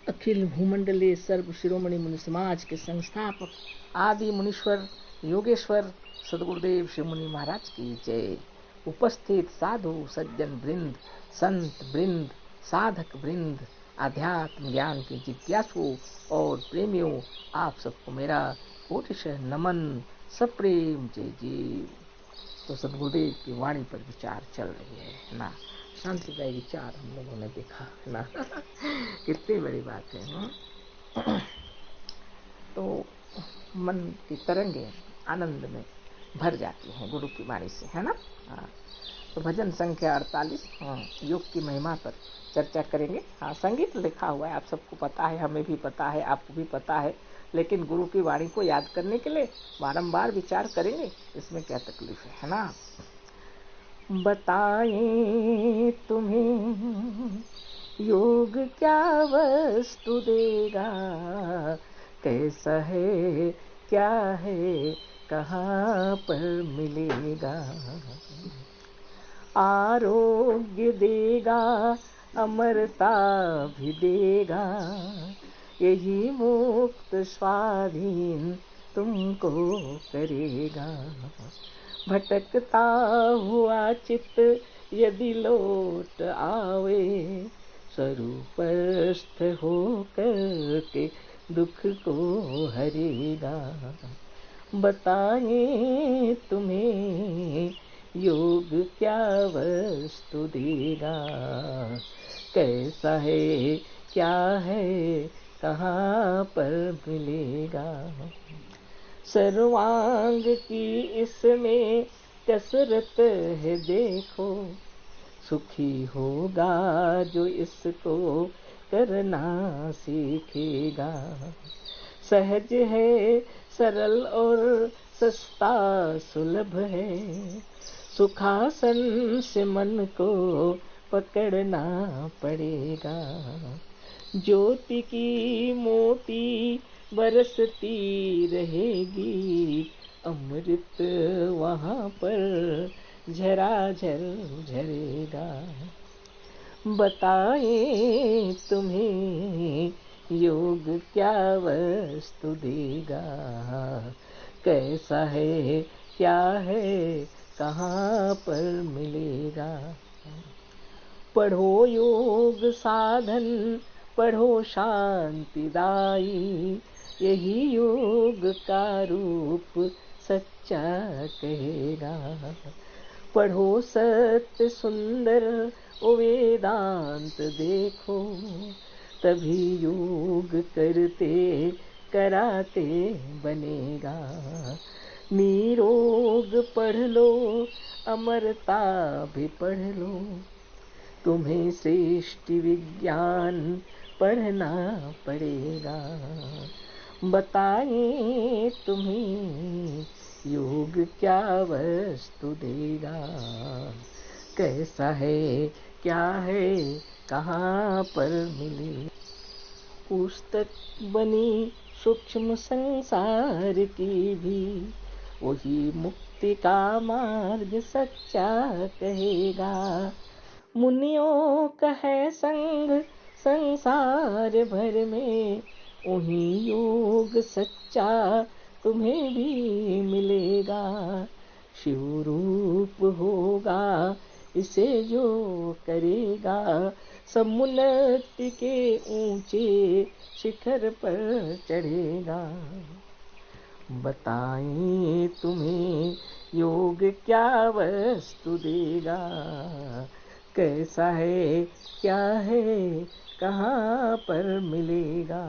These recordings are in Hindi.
अखिल भूमंडले सर्व शिरोमणि मुनि समाज के संस्थापक आदि मुनीश्वर योगेश्वर सदगुरुदेव श्री मुनि महाराज की जय। उपस्थित साधु सज्जन वृंद, संत वृंद, साधक वृंद, आध्यात्म ज्ञान के जिज्ञासु और प्रेमियों, आप सबको मेरा कोटिशः नमन, सप्रेम जय जय। तो सदगुरुदेव की वाणी पर विचार चल रही है ना, शांतिदायी विचार हम लोगों ने देखा है ना कितनी बड़ी बात है। तो मन की तरंगे आनंद में भर जाती हैं गुरु की वाणी से, है ना। हाँ, तो भजन संख्या 48 योग की महिमा पर चर्चा करेंगे। हाँ, संगीत लिखा हुआ है, आप सबको पता है, हमें भी पता है, आपको भी पता है, लेकिन गुरु की वाणी को याद करने के लिए बारंबार विचार करेंगे, इसमें क्या तकलीफ है ना। बताएं तुम्हें योग क्या वस्तु देगा, कैसा है क्या है कहाँ पर मिलेगा। आरोग्य देगा, अमरता भी देगा, यही मुक्त स्वाधीन तुमको करेगा। भटकता हुआ चित्त यदि लौट आवे, स्वरूपस्थ होकर के दुख को हरेगा। बताएं तुम्हें योग क्या वस्तु देगा, कैसा है क्या है कहाँ पर मिलेगा। सर्वांग की इसमें कसरत है देखो, सुखी होगा जो इसको करना सीखेगा। सहज है, सरल और सस्ता सुलभ है, सुखासन से मन को पकड़ना पड़ेगा। ज्योति की मोती बरसती रहेगी, अमृत वहाँ पर झराझर झरेगा। बताएं तुम्हें योग क्या वस्तु देगा, कैसा है क्या है कहाँ पर मिलेगा। पढ़ो योग साधन, पढ़ो शांतिदायी, यही योग का रूप सच्चा कहेगा। पढ़ो सत्य सुंदर ओ वेदांत देखो, तभी योग करते कराते बनेगा। निरोग पढ़ लो, अमरता भी पढ़ लो, तुम्हें सृष्टि विज्ञान पढ़ना पड़ेगा। बताएं तुम्हें योग क्या वस्तु देगा, कैसा है क्या है कहाँ पर मिले। पुस्तक बनी सूक्ष्म संसार की भी, वही मुक्ति का मार्ग सच्चा कहेगा। मुनियों का है संग संसार भर में, वही योग सच्चा तुम्हें भी मिलेगा। शिव रूप होगा इसे जो करेगा, समुन्नति के ऊंचे शिखर पर चढ़ेगा। बताएं तुम्हें योग क्या वस्तु देगा, कैसा है क्या है कहाँ पर मिलेगा।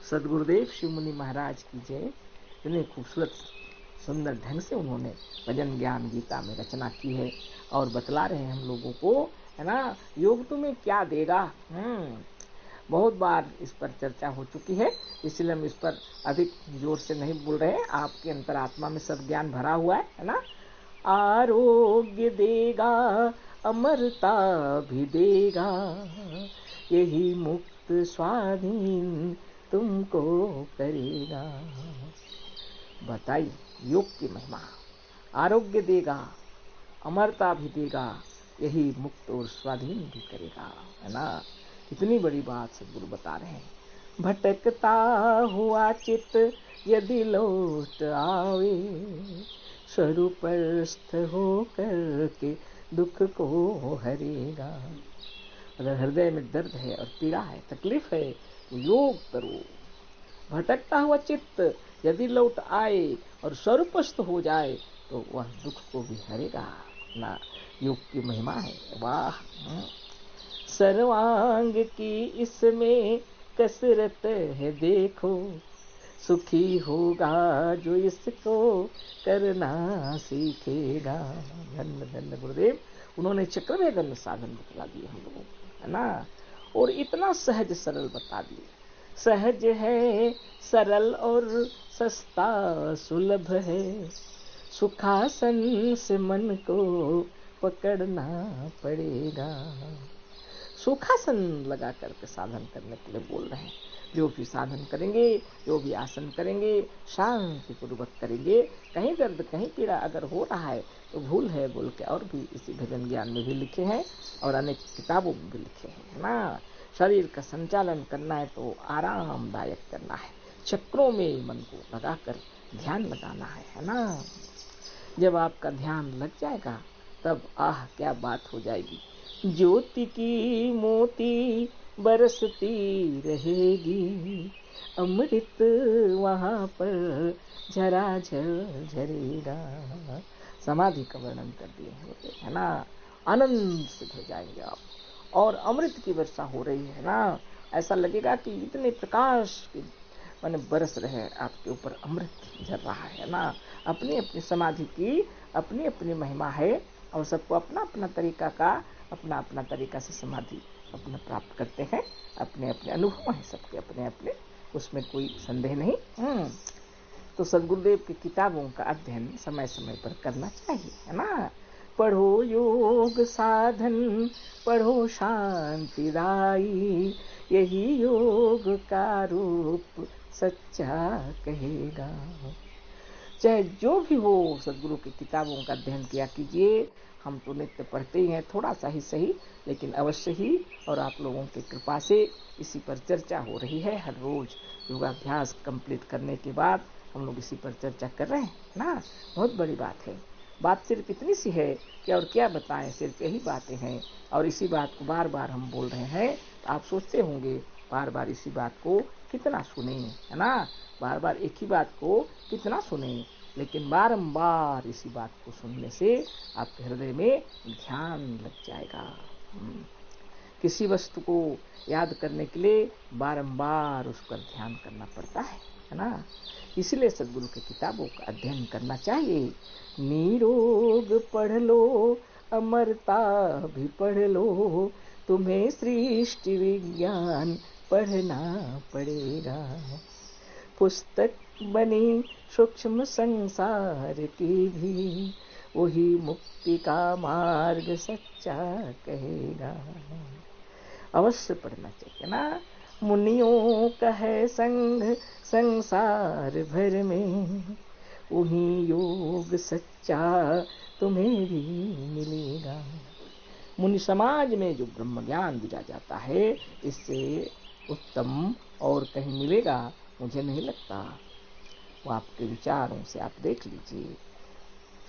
सदगुरुदेव शिव मुनि महाराज की जय। इतने खूबसूरत सुंदर ढंग से उन्होंने भजन ज्ञान गीता में रचना की है और बतला रहे हैं हम लोगों को, है ना, योग तुम्हें क्या देगा। बहुत बार इस पर चर्चा हो चुकी है, इसलिए हम इस पर अधिक जोर से नहीं बोल रहे हैं। आपके अंतरात्मा में सब ज्ञान भरा हुआ है ना। आरोग्य देगा, अमरता भी देगा, यही मुक्त स्वाधीन तुमको करेगा। बताइए योग की महिमा। आरोग्य देगा, अमरता भी देगा, यही मुक्त और स्वाधीन भी करेगा, है ना। कितनी बड़ी बात सदगुरु बता रहे हैं। भटकता हुआ चित्त यदि लौट आवे, स्वरूपस्थ होकर के दुख को हरेगा। अगर हृदय में दर्द है और पीड़ा है, तकलीफ है, तो योग करो। भटकता हुआ चित्त यदि लौट आए और स्वरूपस्थ हो जाए तो वह दुख को भी हरेगा ना। योग की महिमा है, वाह। सर्वांग की इसमें कसरत है देखो, सुखी होगा जो इसको करना सीखेगा। धन्य धन्य गुरुदेव, उन्होंने चक्रवेदन साधन बतला दिए हम लोगों को, है ना। और इतना सहज सरल बता दिए। सहज है, सरल और सस्ता सुलभ है, सुखासन से मन को पकड़ना पड़ेगा। सुखासन लगा करके साधन करने के लिए बोल रहे हैं। जो भी साधन करेंगे, जो भी आसन करेंगे, शांति पूर्वक करेंगे। कहीं दर्द कहीं पीड़ा अगर हो रहा है तो भूल है बोल के और भी इसी भजन ज्ञान में भी लिखे हैं और अनेक किताबों में भी लिखे हैं, है ना। शरीर का संचालन करना है तो आरामदायक करना है, चक्रों में मन को लगाकर ध्यान लगाना है ना। जब आपका ध्यान लग जाएगा तब आह क्या बात हो जाएगी। ज्योति की मोती बरसती रहेगी, अमृत वहाँ पर झराझर झरेगा। समाधि का वर्णन कर दिए होते है ना। आनंद से हो जाएंगे आप और अमृत की वर्षा हो रही है ना। ऐसा लगेगा कि इतने प्रकाश की माने बरस रहे आपके ऊपर, अमृत झर रहा है ना। अपनी अपनी समाधि की अपनी अपनी महिमा है और सबको अपना अपना तरीका का अपना अपना तरीका से समाधि अपना प्राप्त करते हैं। अपने अपने अनुभव हैं सबके अपने अपने, उसमें कोई संदेह नहीं। तो सदगुरुदेव की किताबों का अध्ययन समय समय पर करना चाहिए, है ना। पढ़ो योग साधन, पढ़ो शांतिदायी, यही योग का रूप सच्चा कहेगा। चाहे जो भी हो, सदगुरु की किताबों का अध्ययन किया कीजिए। हम तो नित्य पढ़ते ही हैं, थोड़ा सा ही सही, लेकिन अवश्य ही। और आप लोगों की कृपा से इसी पर चर्चा हो रही है। हर रोज योगाभ्यास कंप्लीट करने के बाद हम लोग इसी पर चर्चा कर रहे हैं ना। बहुत बड़ी बात है। बात सिर्फ इतनी सी है कि और क्या बताएं, सिर्फ यही बातें हैं और इसी बात को बार बार हम बोल रहे हैं। तो आप सोचते होंगे बार बार इसी बात को कितना सुने, है ना। बार बार एक ही बात को कितना सुने, लेकिन बारंबार इसी बात को सुनने से आपके हृदय में ध्यान लग जाएगा। किसी वस्तु को याद करने के लिए बारंबार उस पर ध्यान करना पड़ता है ना। इसलिए सदगुरु की किताबों का अध्ययन करना चाहिए। निरोग पढ़ लो, अमरता भी पढ़ लो, तुम्हें सृष्टि विज्ञान पढ़ना पड़ेगा। पुस्तक बनी सूक्ष्म संसार की भी, वही मुक्ति का मार्ग सच्चा कहेगा। अवश्य पढ़ना चाहिए ना। मुनियों का है संग संसार भर में, वही योग सच्चा तुम्हें भी मिलेगा। मुनि समाज में जो ब्रह्म ज्ञान दिया जाता है, इससे उत्तम और कहीं मिलेगा मुझे नहीं लगता। वो आपके विचारों से आप देख लीजिए।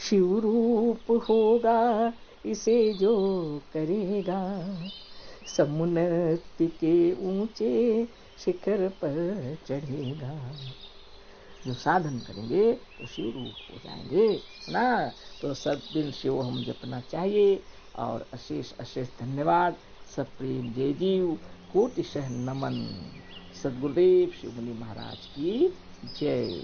शिव रूप होगा इसे जो करेगा, समुन्नति के ऊंचे शिखर पर चढ़ेगा। जो साधन करेंगे तो शिव रूप हो जाएंगे ना। तो सब दिन शिव हम जपना चाहिए। और अशेष अशेष धन्यवाद। सब प्रेम जय जीव, कोटिशः नमन। सद्गुरुदेव शिव मुनि महाराज की जय।